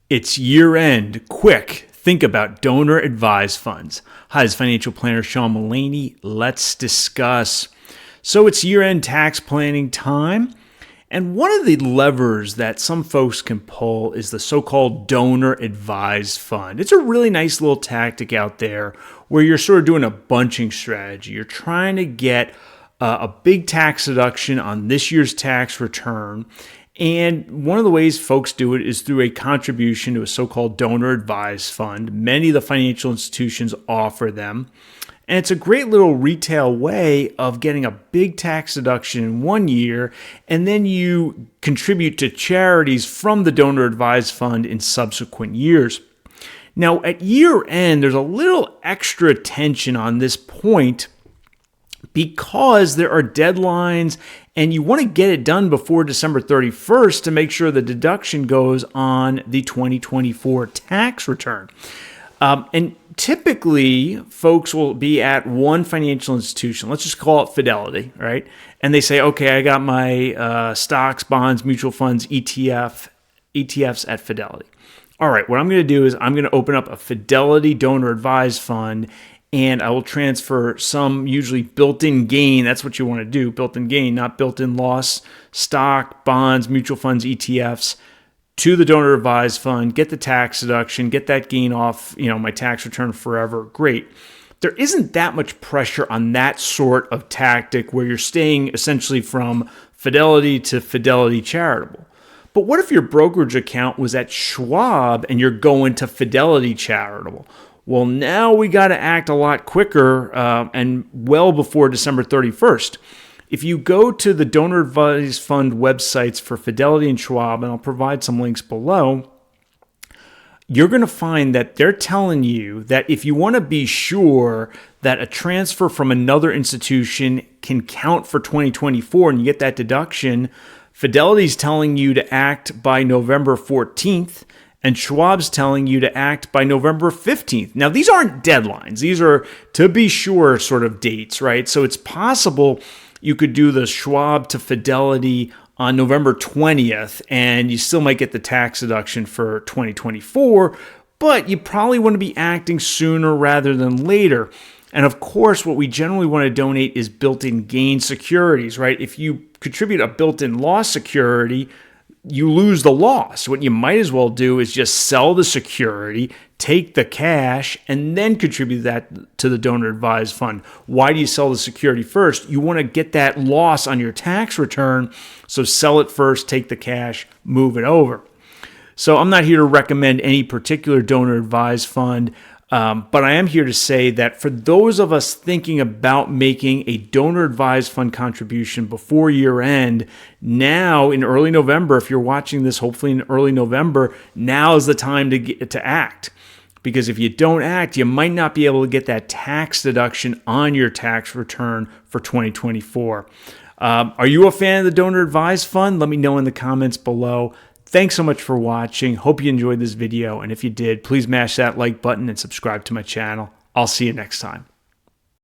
It's year end. Quick, think about donor advised funds. Hi, this is financial planner Sean Mullaney. Let's discuss. So it's year end tax planning time. And one of the levers that some folks can pull is the so-called donor advised fund. It's a really nice little tactic out there where you're sort of doing a bunching strategy. You're trying to get a big tax deduction on this year's tax return. And one of the ways folks do it is through a contribution to a so-called donor advised fund. Many of the financial institutions offer them. And it's a great little retail way of getting a big tax deduction in one year, and then you contribute to charities from the donor advised fund in subsequent years. Now, at year end, there's a little extra attention on this point because there are deadlines and you want to get it done before December 31st to make sure the deduction goes on the 2024 tax return. And typically, folks will be at one financial institution. Let's just call it Fidelity, right? And they say, okay, I got my stocks, bonds, mutual funds, ETFs at Fidelity. All right, what I'm going to do is I'm going to open up a Fidelity donor advised fund, and I will transfer some usually built-in gain. That's what you want to do, built-in gain, not built-in loss, stock, bonds, mutual funds, ETFs, to the donor advised fund, get the tax deduction, get that gain off, my tax return forever. Great. There isn't that much pressure on that sort of tactic where you're staying essentially from Fidelity to Fidelity Charitable. But what if your brokerage account was at Schwab and you're going to Fidelity Charitable? Well, now we got to act a lot quicker and well before December 31st. If you go to the donor advised fund websites for Fidelity and Schwab, and I'll provide some links below, you're going to find that they're telling you that if you want to be sure that a transfer from another institution can count for 2024 and you get that deduction, Fidelity's telling you to act by November 14th. And Schwab's telling you to act by November 15th. Now, these aren't deadlines. These are to be sure sort of dates, right? So it's possible you could do the Schwab to Fidelity on November 20th, and you still might get the tax deduction for 2024, but you probably want to be acting sooner rather than later. And of course, what we generally want to donate is built-in gain securities, right? If you contribute a built-in loss security, you lose the loss. What you might as well do is just sell the security, take the cash, and then contribute that to the donor advised fund. Why do you sell the security first? You want to get that loss on your tax return, so sell it first, take the cash, move it over. So I'm not here to recommend any particular donor advised fund, but I am here to say that for those of us thinking about making a donor advised fund contribution before year end, now in early November, if you're watching this hopefully in early November, now is the time to act. Because if you don't act, you might not be able to get that tax deduction on your tax return for 2024. Are you a fan of the donor advised fund? Let me know in the comments below. Thanks so much for watching. Hope you enjoyed this video. And if you did, please mash that like button and subscribe to my channel. I'll see you next time.